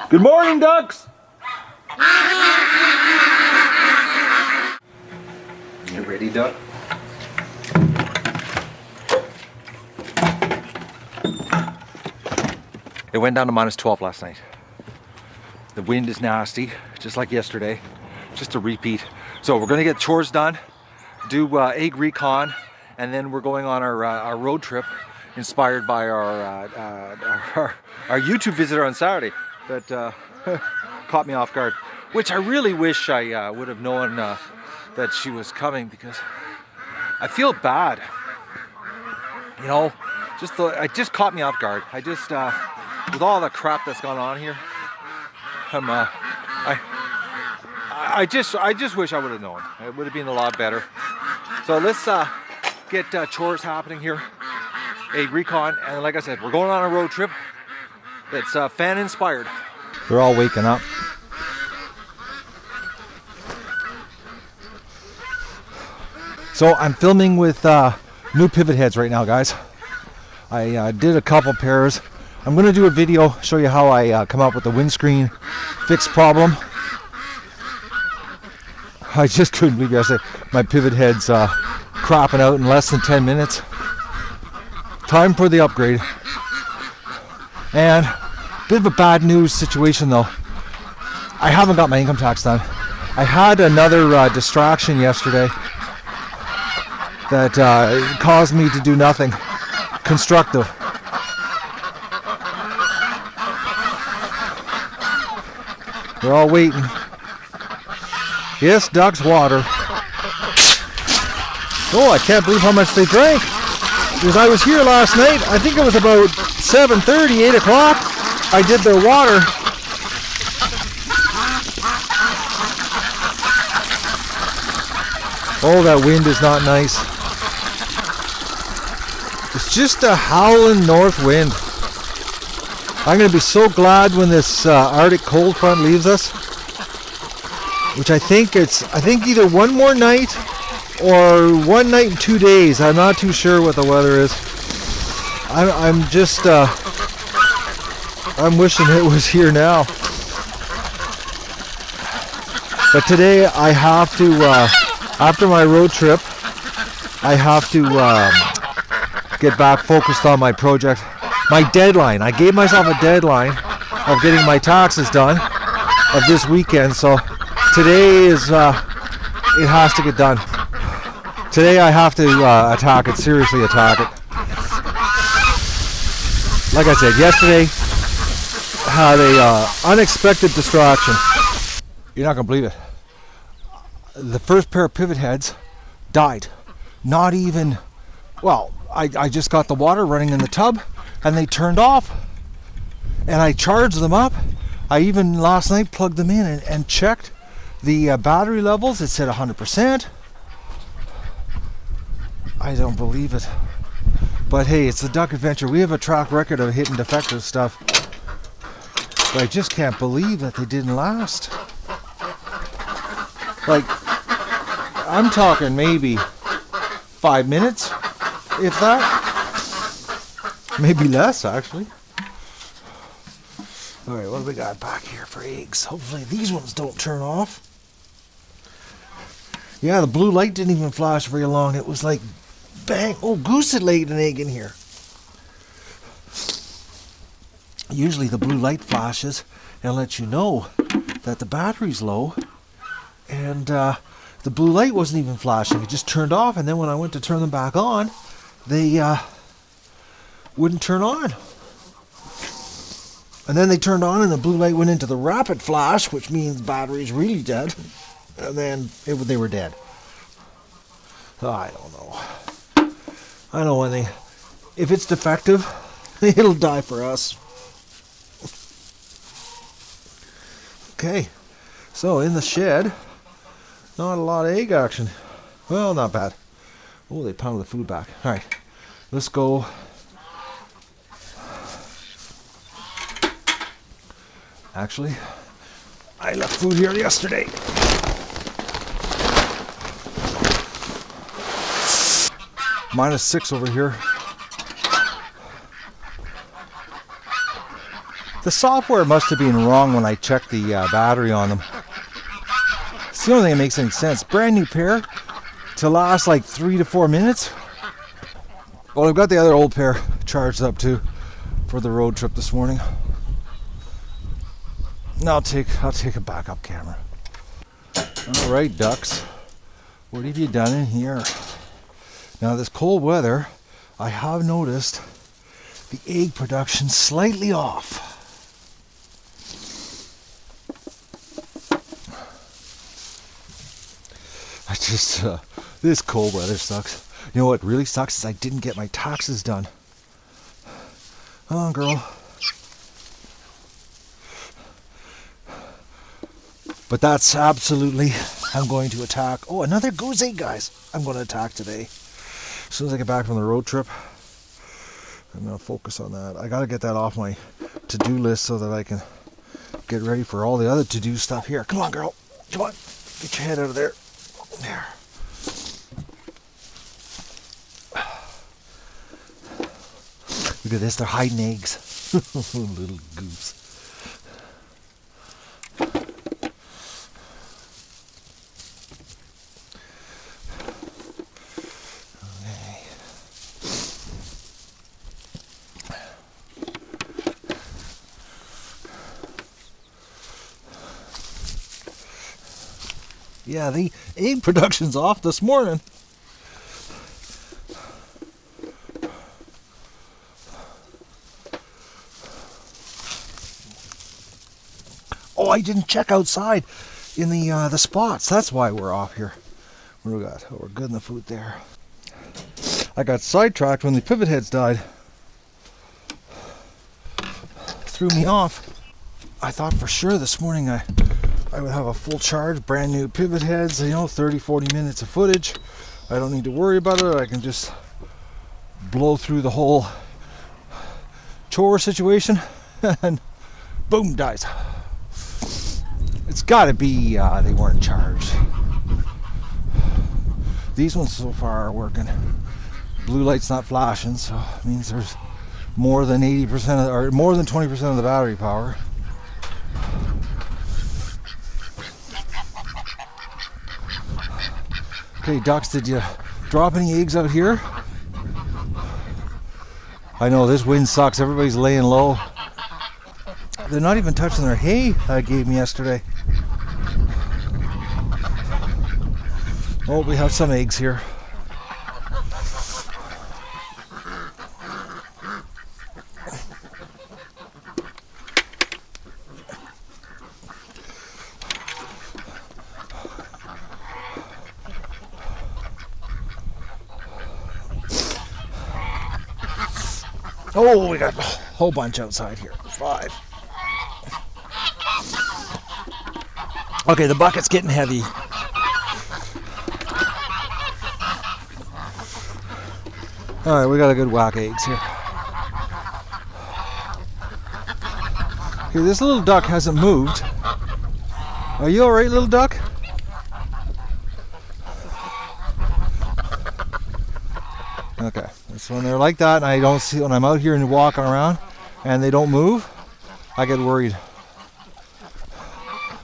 Good morning, ducks! You ready, duck? It went down to -12 last night. The wind is nasty, just like yesterday. Just a repeat. So we're gonna get chores done, do egg recon, and then we're going on our road trip, inspired by our YouTube visitor on Saturday that caught me off guard. Which I really wish I would have known that she was coming, because I feel bad. You know, it just caught me off guard. I just with all the crap that's gone on here, I just wish I would have known. It would have been a lot better. So let's get chores happening here, a recon, and like I said, we're going on a road trip that's fan inspired. They're all waking up. So I'm filming with new pivot heads right now, guys. I did a couple pairs. I'm going to do a video, show you how I come up with the windscreen fix problem. I just couldn't believe yesterday my pivot heads cropping out in less than 10 minutes. Time for the upgrade. And a bit of a bad news situation though. I haven't got my income tax done. I had another distraction yesterday that caused me to do nothing constructive. They're all waiting. Yes, ducks, water. Oh, I can't believe how much they drank. Because I was here last night, I think it was about 7:30, 8 o'clock. I did their water. Oh, that wind is not nice. It's just a howling north wind. I'm going to be so glad when this Arctic cold front leaves us. Which I think either one more night or 1 night and 2 days. I'm not too sure what the weather is. I'm just I'm wishing it was here now. But today I have to after my road trip I have to get back focused on my project. My deadline. I gave myself a deadline of getting my taxes done of this weekend, so today is it has to get done. Today I have to attack it, seriously attack it. Like I said, yesterday had a unexpected distraction. You're not gonna believe it. The first pair of pivot heads died. Not even, well, I just got the water running in the tub and they turned off. And I charged them up. I even last night plugged them in and checked the battery levels. It said 100%. I don't believe it. But hey, it's the Duck Adventure. We have a track record of hitting defective stuff. But I just can't believe that they didn't last. Like, I'm talking maybe 5 minutes, if that. Maybe less, actually. Alright, what do we got back here for eggs? Hopefully these ones don't turn off. Yeah, the blue light didn't even flash very long. It was like, bang. Oh, Goose had laid an egg in here. Usually the blue light flashes and lets you know that the battery's low. And the blue light wasn't even flashing. It just turned off. And then when I went to turn them back on, they wouldn't turn on. And then they turned on and the blue light went into the rapid flash, which means battery's really dead. And then they were dead. Oh, I don't know. I know when if it's defective, it'll die for us. Okay, so in the shed, not a lot of egg action. Well, not bad. Oh, they pounded the food back. All right, let's go. Actually, I left food here yesterday. -6 over here. The software must have been wrong when I checked the battery on them. It's the only thing that makes any sense. Brand new pair to last like 3 to 4 minutes. Well, I've got the other old pair charged up too for the road trip this morning. Now I'll take a backup camera. All right, ducks. What have you done in here? Now this cold weather, I have noticed the egg production slightly off. This cold weather sucks. You know what really sucks is I didn't get my taxes done. Come on, girl. But that's absolutely, I'm going to attack. Oh, another goose egg, guys. I'm going to attack today. As soon as I get back from the road trip, I'm going to focus on that. I got to get that off my to-do list so that I can get ready for all the other to-do stuff here. Come on, girl. Come on. Get your head out of there. There. Look at this. They're hiding eggs. Little goose. Yeah, the egg production's off this morning. Oh, I didn't check outside in the spots. That's why we're off here. What do we got? Oh, we're good in the food there. I got sidetracked when the pivot heads died. Threw me off. I thought for sure this morning I would have a full charge, brand new pivot heads, 30-40 minutes of footage. I don't need to worry about it. I can just blow through the whole chore situation and boom, dies. It's got to be they weren't charged. These ones so far are working. Blue light's not flashing, so it means there's more than 80% or more than 20% of the battery power. Okay, ducks, did you drop any eggs out here? I know this wind sucks. Everybody's laying low. They're not even touching their hay I gave me yesterday. Oh, we have some eggs here. Oh, we got a whole bunch outside here. 5. Okay, the bucket's getting heavy. All right, we got a good whack of eggs here. Okay, this little duck hasn't moved. Are you all right, little duck? Okay, so when they're like that and I don't see, when I'm out here and walking around and they don't move, I get worried.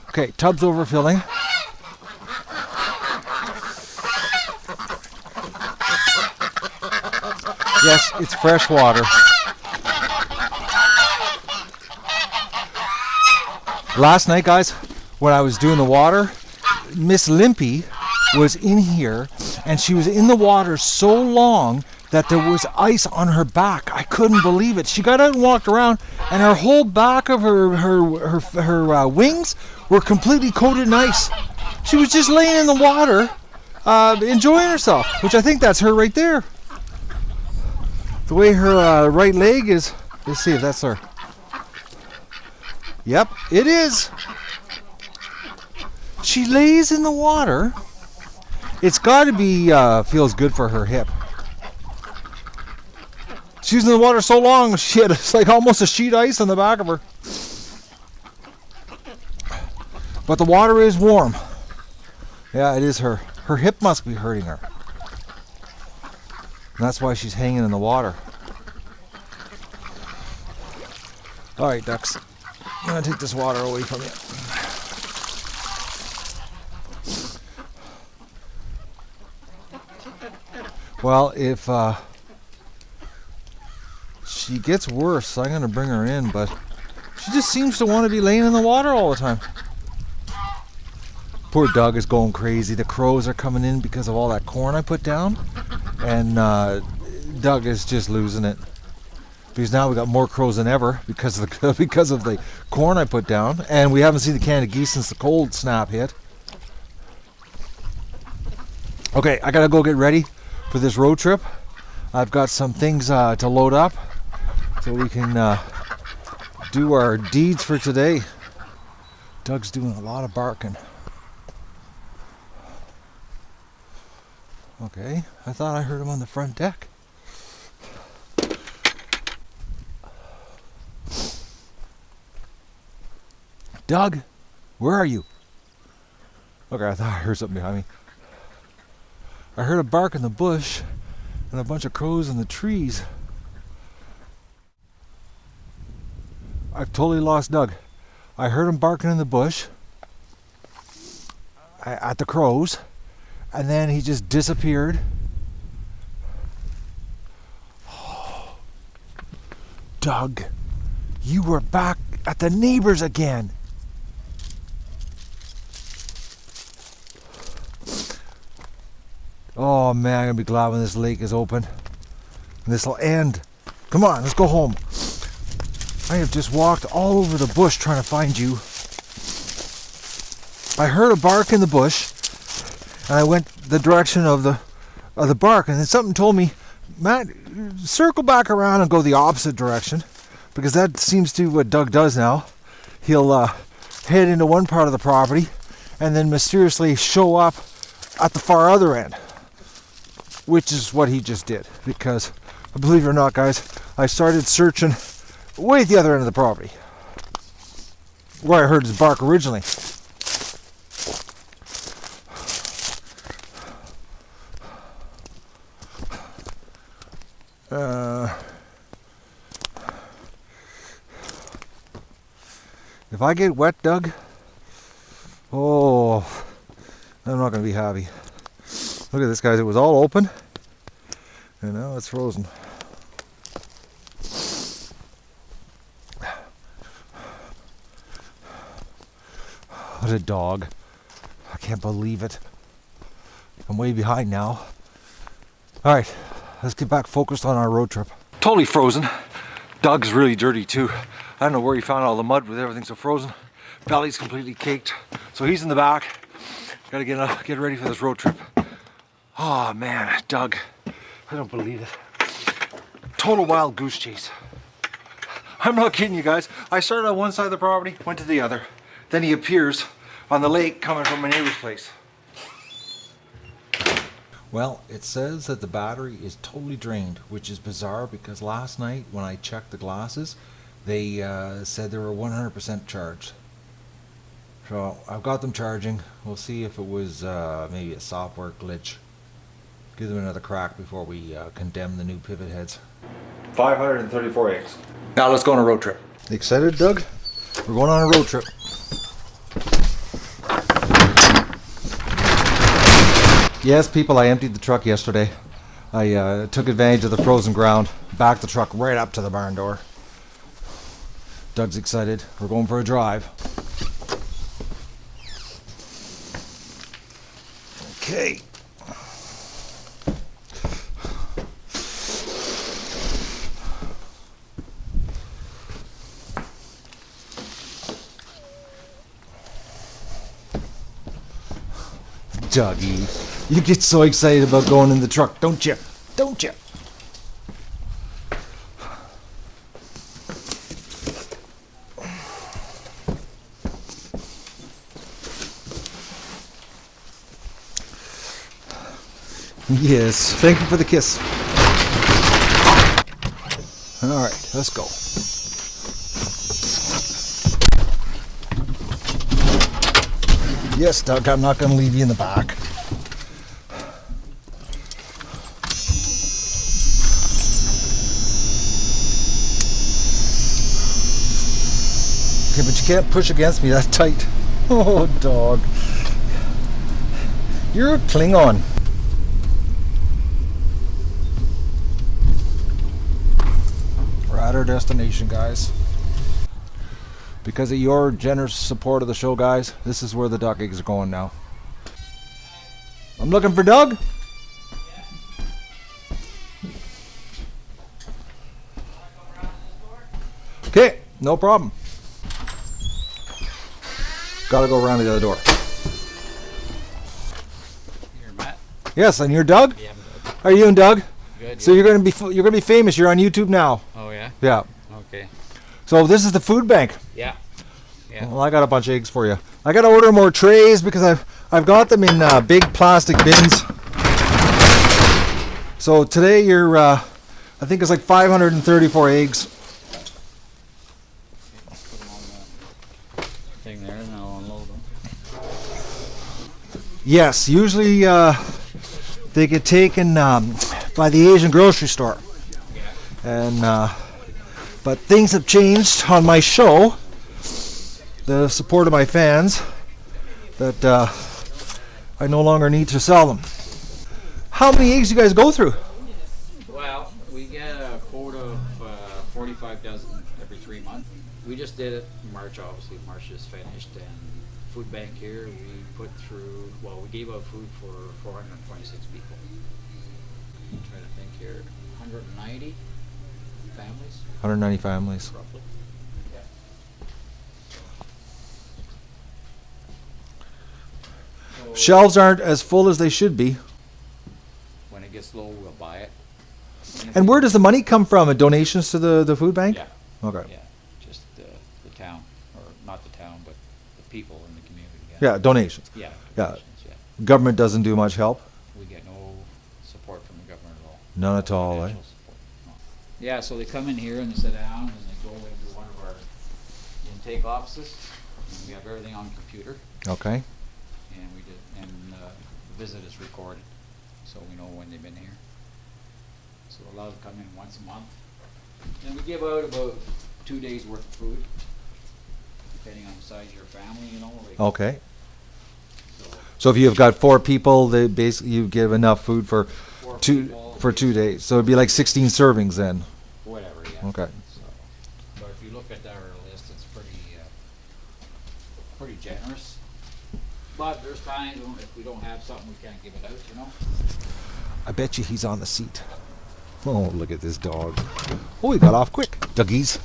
Okay, tub's overfilling. Yes, it's fresh water. Last night, guys, when I was doing the water, Miss Limpy was in here and she was in the water so long that there was ice on her back. I couldn't believe it. She got out and walked around and her whole back of her wings were completely coated in ice. She was just laying in the water, enjoying herself, which I think that's her right there. The way her right leg is, let's see if that's her. Yep, it is. She lays in the water. It's got to be, feels good for her hip. She was in the water so long, she had like almost a sheet ice on the back of her. But the water is warm. Yeah, it is her. Her hip must be hurting her. And that's why she's hanging in the water. All right, ducks. I'm gonna take this water away from you. Well, if she gets worse, I'm gonna bring her in, but she just seems to want to be laying in the water all the time. Poor Doug is going crazy. The crows are coming in because of all that corn I put down, and Doug is just losing it. Because now we got more crows than ever because of the corn I put down, and we haven't seen the Canada geese since the cold snap hit. Okay, I gotta go get ready for this road trip. I've got some things to load up so we can do our deeds for today. Doug's doing a lot of barking. Okay, I thought I heard him on the front deck. Doug, where are you? Okay, I thought I heard something behind me. I heard a bark in the bush and a bunch of crows in the trees. I've totally lost Doug. I heard him barking in the bush at the crows, and then he just disappeared. Oh, Doug, you were back at the neighbors again. Oh man, I'm gonna be glad when this lake is open. This will end. Come on, let's go home. I have just walked all over the bush trying to find you. I heard a bark in the bush, and I went the direction of the bark, and then something told me, Matt, circle back around and go the opposite direction, because that seems to be what Doug does now. He'll head into one part of the property, and then mysteriously show up at the far other end. Which is what he just did, because believe it or not, guys, I started searching way at the other end of the property where I heard his bark originally. If I get wet, Doug, oh, I'm not going to be happy. Look at this, guys. It was all open, and now it's frozen. What a dog. I can't believe it. I'm way behind now. All right, let's get back focused on our road trip. Totally frozen. Doug's really dirty too. I don't know where he found all the mud with everything so frozen. Belly's completely caked. So he's in the back. Gotta get ready for this road trip. Oh man, Doug, I don't believe it. Total wild goose chase. I'm not kidding you guys. I started on one side of the property, went to the other. Then he appears on the lake coming from my neighbor's place. Well, it says that the battery is totally drained, which is bizarre because last night when I checked the glasses, they said they were 100% charged. So I've got them charging. We'll see if it was maybe a software glitch. Give them another crack before we condemn the new pivot heads. 534X. Now let's go on a road trip. Excited, Doug? We're going on a road trip. Yes, people, I emptied the truck yesterday. I took advantage of the frozen ground, backed the truck right up to the barn door. Doug's excited. We're going for a drive. Okay. Dougie, you get so excited about going in the truck, don't you? Don't you? Yes, thank you for the kiss. All right, let's go. Yes, Doug, I'm not going to leave you in the back. but you can't push against me that tight. Oh, dog. You're a Klingon. We're at our destination, guys. Because of your generous support of the show, guys, this is where the duck eggs are going now. I'm looking for Doug. Okay, no problem. Gotta go around to the other door. You're Matt? Yes, and you're Doug? Yeah, I'm Doug. How are you and Doug? Good. So you're gonna be famous. You're on YouTube now. Oh yeah? Yeah. Okay. So this is the food bank. Yeah. Yeah. Well, I got a bunch of eggs for you. I gotta order more trays because I've got them in big plastic bins. So today you're I think it's like 534 eggs. Put them on the thing there and I'll unload them. Yes, usually they get taken by the Asian grocery store. Yeah. And but things have changed on my show. The support of my fans, that I no longer need to sell them. How many eggs do you guys go through? Well, we get a quota of 45 dozen every 3 months. We just did it in March, obviously. March just finished, and food bank here, we put through, well, we gave out food for 426 people. I'm trying to think here, 190 families, 190 families. roughly. Yeah. So Shelves aren't as full as they should be. when it gets low, we'll buy it. And where does the money come from? Donations to the food bank? Yeah. Okay. Yeah, just the town, or not the town, but the people in the community. Yeah, donations. Yeah. Yeah. donations, yeah. Government doesn't do much help. We get no support from the government at all. None at all, eh? Financial support, no. Yeah, so they come in here and they sit down and they go into one of our intake offices. And we have everything on computer, Okay. and the visit is recorded, so we know when they've been here. So we're allowed to come in once a month. And we give out about 2 days worth of food, depending on the size of your family, you know. Like, Okay. so So if you've got 4 people, they basically you give enough food for 4 2 people, for 2 days. So it'd be like 16 servings then. whatever, yeah. Okay. So, but if you look at our list, it's pretty generous. But there's times when if we don't have something, we can't give it out, you know. I bet you he's on the seat. Oh, look at this dog. Oh, he got off quick. Duggies.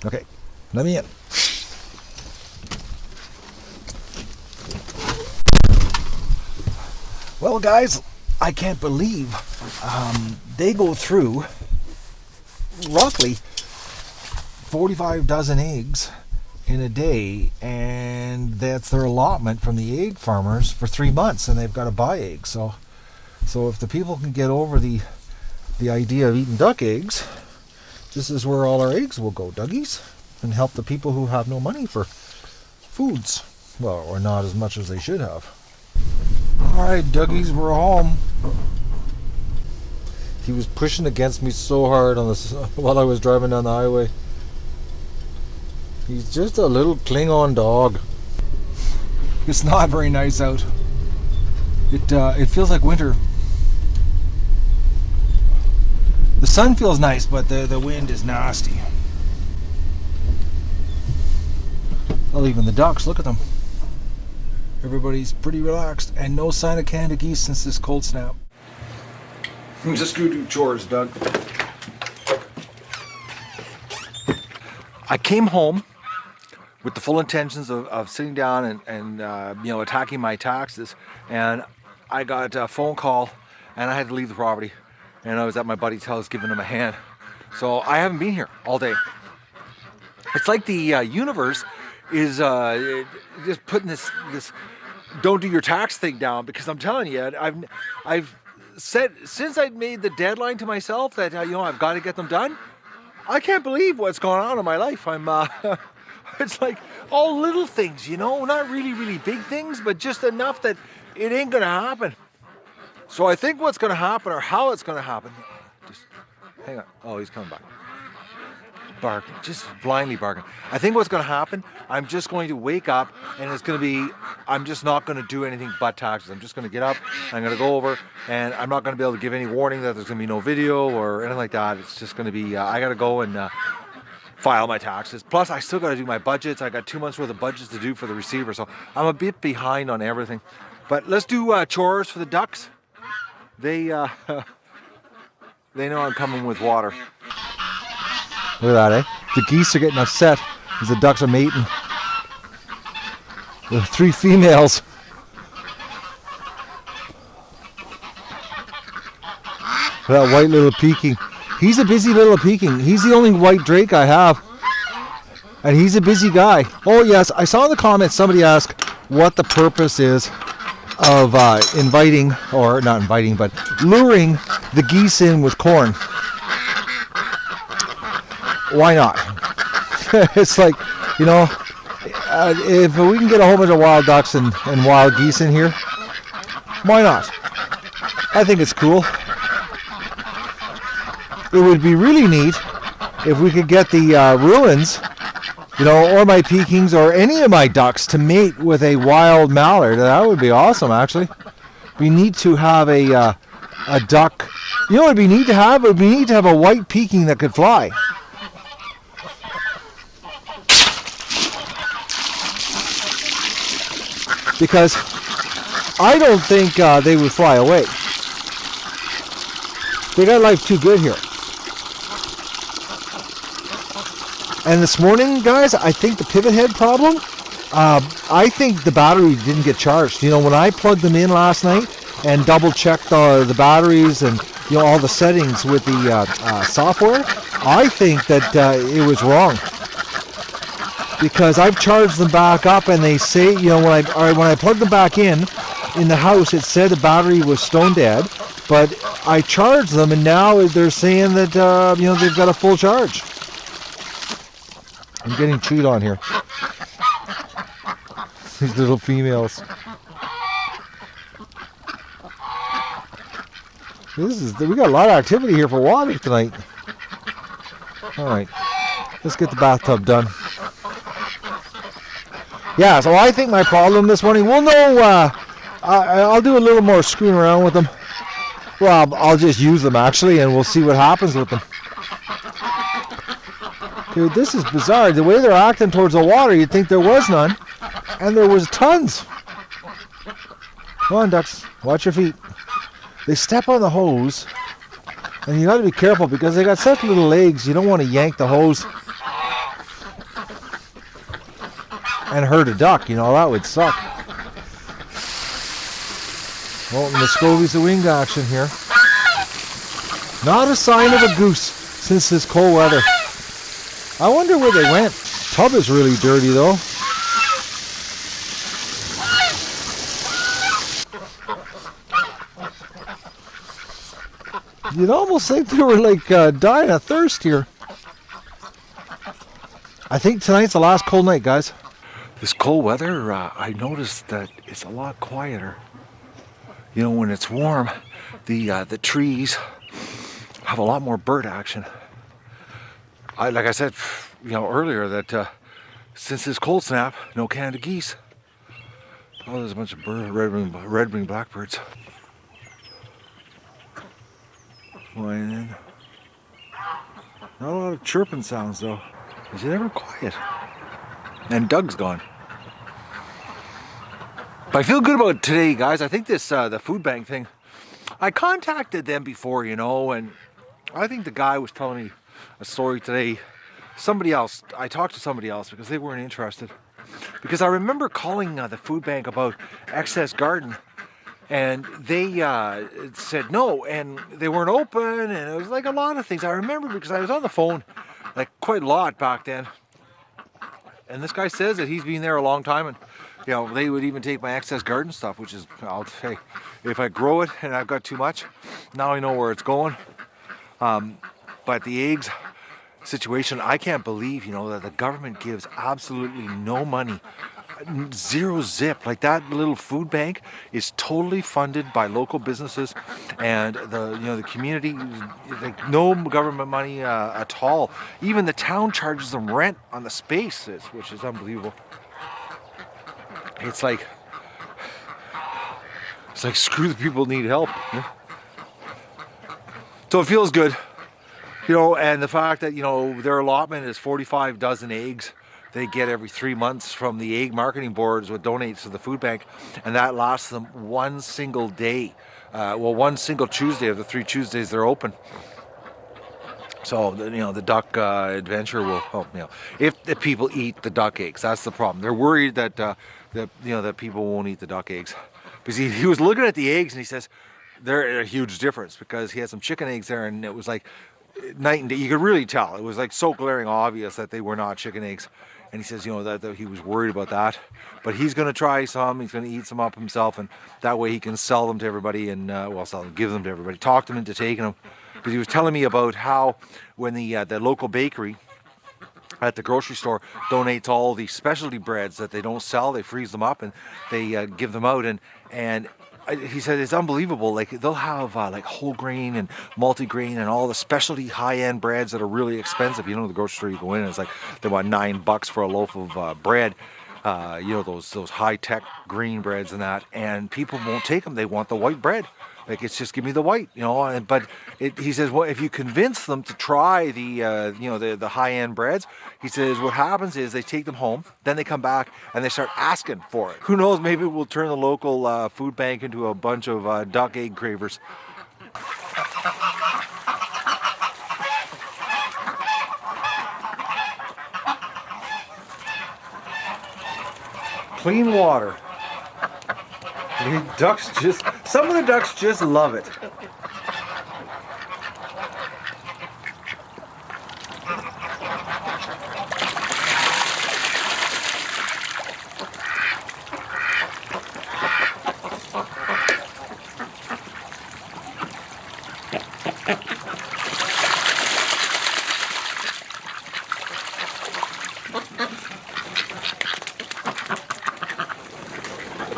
Okay, let me in. Well, guys, I can't believe they go through roughly 45 dozen eggs in a day, and that's their allotment from the egg farmers for 3 months, and they've got to buy eggs. So if the people can get over the idea of eating duck eggs, this is where all our eggs will go, Duggies, and help the people who have no money for foods. Well, or not as much as they should have. Alright, Duggies, we're home. He was pushing against me so hard on this while I was driving down the highway. He's just a little Klingon dog. It's not very nice out. It feels like winter. The sun feels nice, but the wind is nasty. Well, even the ducks, look at them. Everybody's pretty relaxed, and no sign of Canada geese since this cold snap. Just go do chores, Doug. I came home with the full intentions of sitting down and attacking my taxes, and I got a phone call, and I had to leave the property, and I was at my buddy's house giving him a hand. So I haven't been here all day. It's like the universe is just putting this don't do your tax thing down, because I'm telling you, I've said since I made the deadline to myself that I've got to get them done. I can't believe what's going on in my life. I'm it's like all little things, not really big things, but just enough that it ain't gonna happen. So I think what's gonna happen, or how it's gonna happen, just hang on. Oh, he's coming back. barking, just blindly barking. I think what's going to happen, I'm just going to wake up and it's going to be, I'm just not going to do anything but taxes. I'm just going to get up, I'm going to go over, and I'm not going to be able to give any warning that there's going to be no video or anything like that. It's just going to be, I got to go and file my taxes. Plus, I still got to do my budgets. I got 2 months worth of budgets to do for the receiver, so I'm a bit behind on everything. But let's do chores for the ducks. They know I'm coming with water. Look at that, eh? The geese are getting upset as the ducks are mating. The 3 females. That white little Peking. He's a busy little Peking. He's the only white drake I have. And he's a busy guy. Oh yes, I saw in the comments somebody ask what the purpose is of inviting, or not inviting, but luring the geese in with corn. Why not? It's like, you know, if we can get a whole bunch of wild ducks and wild geese in here, why not? I think it's cool. It would be really neat if we could get the ruins, you know, or my Pekings or any of my ducks to mate with a wild mallard. That would be awesome, actually. We need to have a duck. You know what we need to have? We need to have a white Peking that could fly. Because I don't think they would fly away. They got life too good here. And this morning, guys, I think the pivot head problem, I think the battery didn't get charged. You know, when I plugged them in last night and double checked the batteries and, you know, all the settings with the software, I think that it was wrong. Because I've charged them back up and they say, you know, when I plugged them back in the house, it said the battery was stone dead, but I charged them and now they're saying that, you know, they've got a full charge. I'm getting chewed on here. These little females. We got a lot of activity here for water tonight. All right, let's get the bathtub done. Yeah, so I think my problem this morning, we'll know, I'll do a little more screwing around with them. Well, I'll just use them actually, and we'll see what happens with them. Dude, this is bizarre. The way they're acting towards the water, you'd think there was none, and there was tons. Come on, ducks, watch your feet. They step on the hose, and you got to be careful because they got such little legs. You don't want to yank the hose and hurt a duck. You know, that would suck. Well, Muscovy's the wing action here. Not a sign of a goose since this cold weather. I wonder where they went. Tub is really dirty though. You'd almost think they were like dying of thirst here. I think tonight's the last cold night, guys. This cold weather, I noticed that it's a lot quieter. You know, when it's warm, the trees have a lot more bird action. Like I said, you know, earlier that since this cold snap, no Canada geese. Oh, there's a bunch of red-winged blackbirds flying in. Not a lot of chirping sounds though. It's never quiet. And Doug's gone. But I feel good about today, guys. I think this the food bank thing. I contacted them before, you know, and I think the guy was telling me a story today. Somebody else, I talked to somebody else because they weren't interested. Because I remember calling the food bank about excess garden, and they said no, and they weren't open, and it was like a lot of things. I remember because I was on the phone like quite a lot back then. And this guy says that he's been there a long time, and you know, they would even take my excess garden stuff, which is, I'll say, if I grow it and I've got too much, now I know where it's going. But the eggs situation, I can't believe, you know, that the government gives absolutely no money zero zip. Like that little food bank is totally funded by local businesses and the community, like no government money at all. Even the town charges them rent on the space, which is unbelievable. It's like screw the people who need help. So it feels good, and the fact that their allotment is 45 dozen eggs they get every 3 months from the egg marketing boards, what donates to the food bank, and that lasts them one single day. One single Tuesday of the 3 Tuesdays they're open. So the duck adventure will help. If the people eat the duck eggs, that's the problem. They're worried that that people won't eat the duck eggs, because he was looking at the eggs and he says they're a huge difference, because he had some chicken eggs there and it was like night and day. You could really tell. It was like so glaring obvious that they were not chicken eggs. And he says, that he was worried about that. But he's going to try some. He's going to eat some up himself, and that way he can sell them to everybody and, give them to everybody. Talk them into taking them. Because he was telling me about how when the local bakery at the grocery store donates all the specialty breads that they don't sell, they freeze them up and they give them out. And he said it's unbelievable. Like they'll have like whole grain and multi-grain and all the specialty high-end breads that are really expensive. The grocery store you go in, it's like they want $9 for a loaf of bread. Those high-tech green breads and that. And people won't take them. They want the white bread. Like, it's just give me the white, But he says, well, if you convince them to try the high-end breads, he says what happens is they take them home, then they come back and they start asking for it. Who knows? Maybe we'll turn the local food bank into a bunch of duck egg cravers. Clean water. Some of the ducks just love it.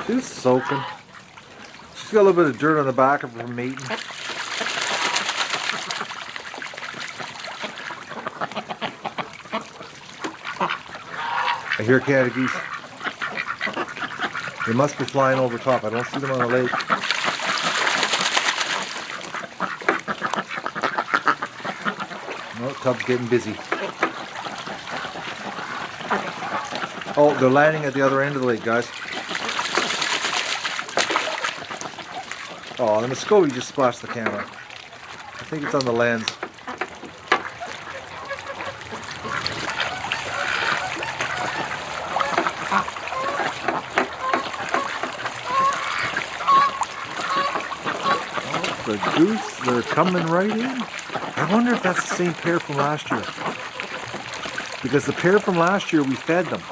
She's soaking. She's got a little bit of dirt on the back of her mating. I hear cat geese. They must be flying over top. I don't see them on the lake. No, tub's getting busy. Oh, they're landing at the other end of the lake, guys. Oh, the Muscovy just splashed the camera. I think it's on the lens. Oh, the goose, they're coming right in. I wonder if that's the same pair from last year. Because the pair from last year, we fed them.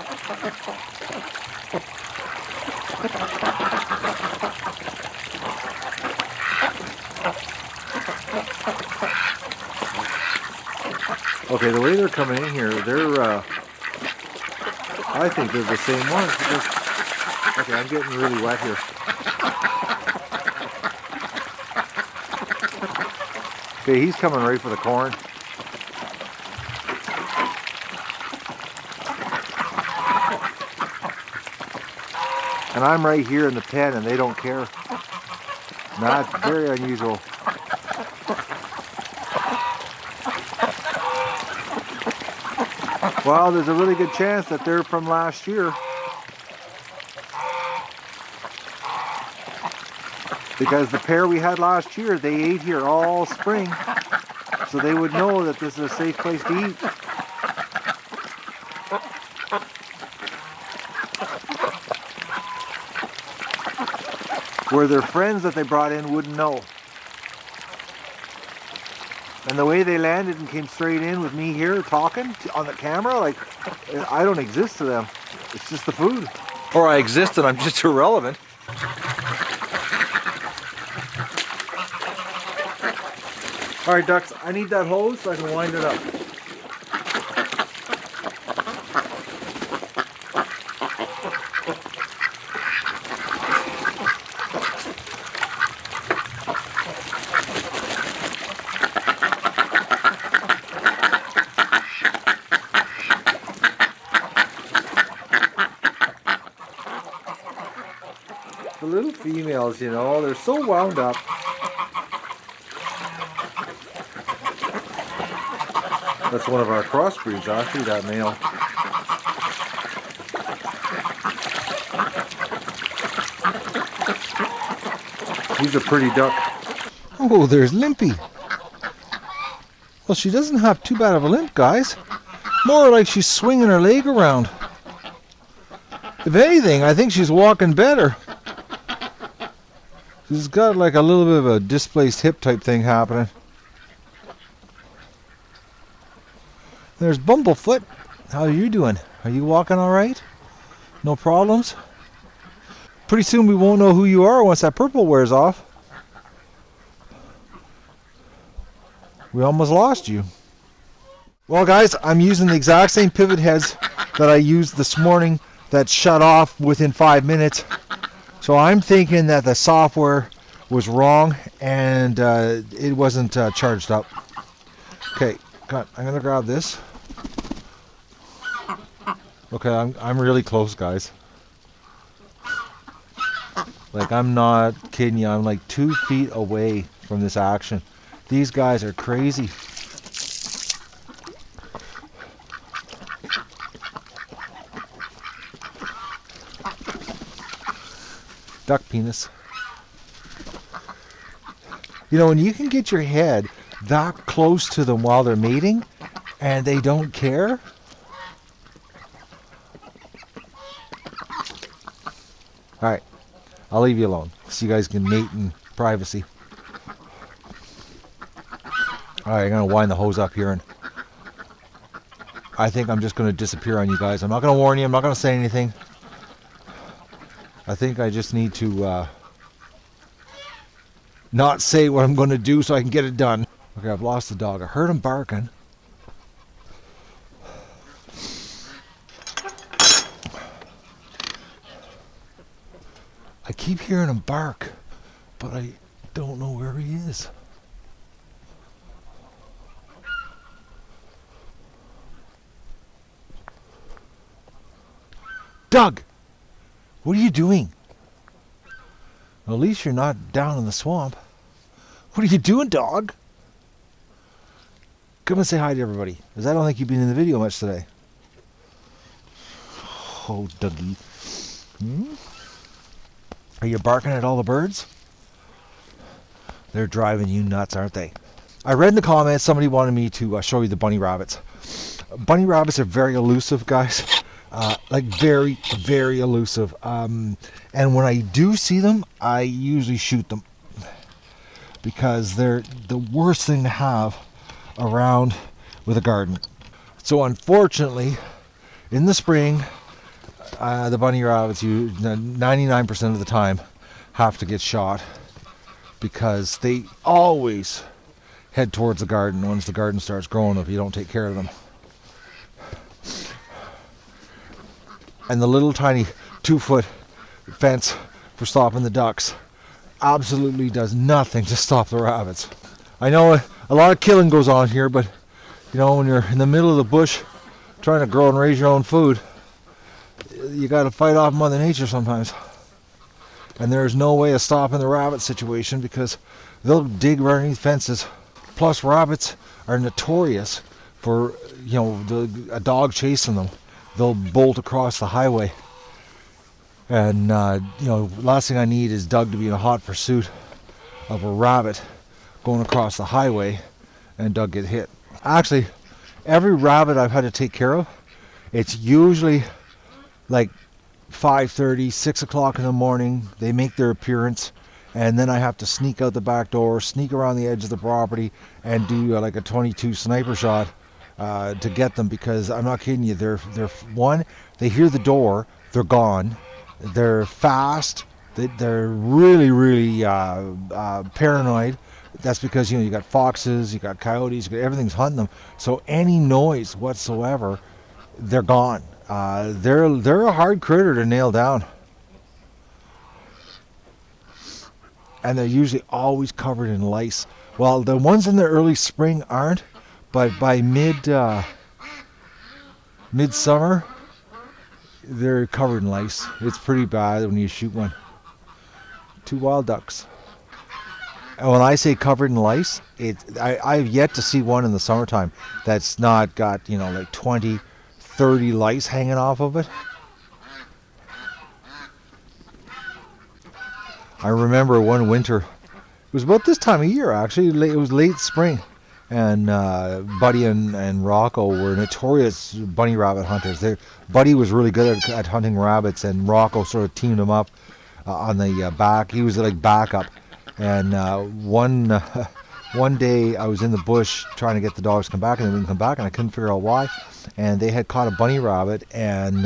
Okay, the way they're coming in here, I think they're the same ones. Okay, I'm getting really wet here. Okay, he's coming right for the corn. And I'm right here in the pen and they don't care. That's very unusual. Well, there's a really good chance that they're from last year. Because the pair we had last year, they ate here all spring. So they would know that this is a safe place to eat. Where their friends that they brought in wouldn't know. And the way they landed and came straight in with me here talking on the camera, like, I don't exist to them. It's just the food. Or I exist and I'm just irrelevant. All right, ducks, I need that hose so I can wind it up. The little females, you know, they're so wound up. That's one of our crossbreeds, actually, that male. He's a pretty duck. Oh, there's Limpy. Well, she doesn't have too bad of a limp, guys. More like she's swinging her leg around. If anything, I think she's walking better. She's got like a little bit of a displaced hip type thing happening. There's Bumblefoot. How are you doing? Are you walking all right? No problems? Pretty soon we won't know who you are once that purple wears off. We almost lost you. Well, guys, I'm using the exact same pivot heads that I used this morning that shut off within 5 minutes. So I'm thinking that the software was wrong and it wasn't charged up. Okay, I'm gonna grab this. Okay, I'm really close, guys. Like, I'm not kidding you. I'm like 2 feet away from this action. These guys are crazy. Duck penis. You know, when you can get your head that close to them while they're mating and they don't care. Alright, I'll leave you alone so you guys can mate in privacy. Alright, I'm going to wind the hose up here and I think I'm just going to disappear on you guys. I'm not going to warn you, I'm not going to say anything. I think I just need to not say what I'm going to do so I can get it done. Okay, I've lost the dog. I heard him barking. I keep hearing him bark, but I don't know where he is. Doug! What are you doing? Well, at least you're not down in the swamp. What are you doing, dog? Come and say hi to everybody, because I don't think you've been in the video much today. Oh, Dougie. Are you barking at all the birds? They're driving you nuts, aren't they? I read in the comments somebody wanted me to show you the bunny rabbits. Bunny rabbits are very elusive, guys. Like very, very elusive. And when I do see them, I usually shoot them. Because they're the worst thing to have around with a garden. So unfortunately, in the spring, the bunny rabbits, 99% of the time, have to get shot. Because they always head towards the garden once the garden starts growing if you don't take care of them. And the little tiny 2-foot fence for stopping the ducks absolutely does nothing to stop the rabbits. I know a lot of killing goes on here, but you know, when you're in the middle of the bush trying to grow and raise your own food, you got to fight off Mother Nature sometimes. And there's no way of stopping the rabbit situation because they'll dig right underneath fences. Plus, rabbits are notorious for, you know, a dog chasing them. They'll bolt across the highway. And, you know, last thing I need is Doug to be in a hot pursuit of a rabbit going across the highway and Doug get hit. Actually, every rabbit I've had to take care of, it's usually like 5:30, 6 o'clock in the morning. They make their appearance. And then I have to sneak out the back door, sneak around the edge of the property, and do like a 22 sniper shot to get them, because I'm not kidding you. They're one, they hear the door, they're gone. They're fast. They're really, really paranoid. That's because, you know, you got foxes, you got coyotes, everything's hunting them. So any noise whatsoever, they're gone. They're a hard critter to nail down. And they're usually always covered in lice. Well, the ones in the early spring aren't, but by midsummer, they're covered in lice. It's pretty bad when you shoot one. 2 wild ducks. And when I say covered in lice, I've yet to see one in the summertime that's not got, you know, like 20, 30 lice hanging off of it. I remember one winter, it was about this time of year actually, it was late spring, and Buddy and Rocco were notorious bunny rabbit hunters. Buddy was really good at hunting rabbits, and Rocco sort of teamed him up on the back. He was like backup. And one day I was in the bush trying to get the dogs to come back, and they wouldn't come back, and I couldn't figure out why. And they had caught a bunny rabbit, and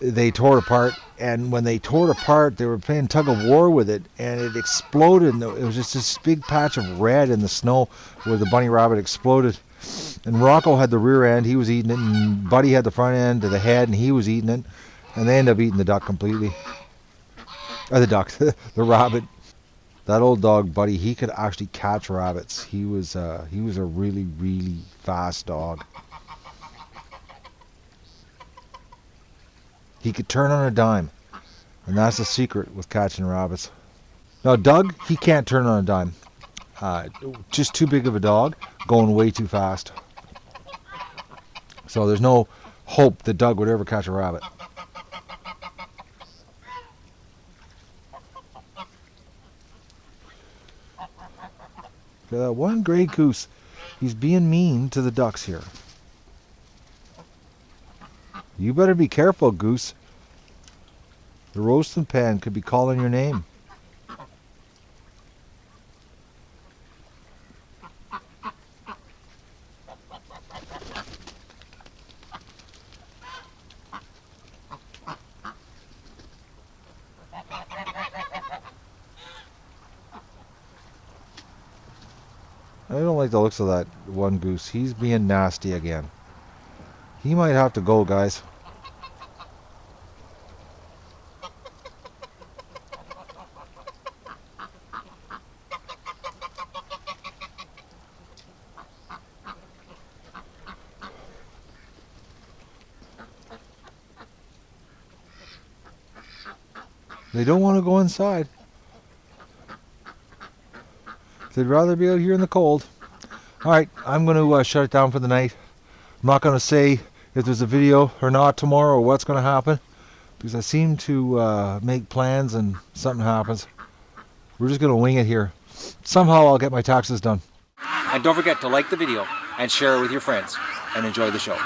they tore it apart. And when they tore it apart, they were playing tug of war with it, and it exploded. And it was just this big patch of red in the snow where the bunny rabbit exploded. And Rocco had the rear end, he was eating it, and Buddy had the front end to the head, and he was eating it. And they ended up eating the duck completely. Or the duck, the rabbit. That old dog, Buddy, he could actually catch rabbits. He was a really, really fast dog. He could turn on a dime, and that's the secret with catching rabbits. Now, Doug, he can't turn on a dime. Just too big of a dog, going way too fast. So there's no hope that Doug would ever catch a rabbit. One gray goose, he's being mean to the ducks here. You better be careful, goose. The roasting pan could be calling your name. I don't like the looks of that one goose. He's being nasty again. He might have to go, guys. They don't want to go inside. They'd rather be out here in the cold. Alright, I'm going to shut it down for the night. I'm not going to say if there's a video or not tomorrow or what's going to happen, because I seem to make plans and something happens. We're just going to wing it here. Somehow I'll get my taxes done. And don't forget to like the video and share it with your friends, and enjoy the show.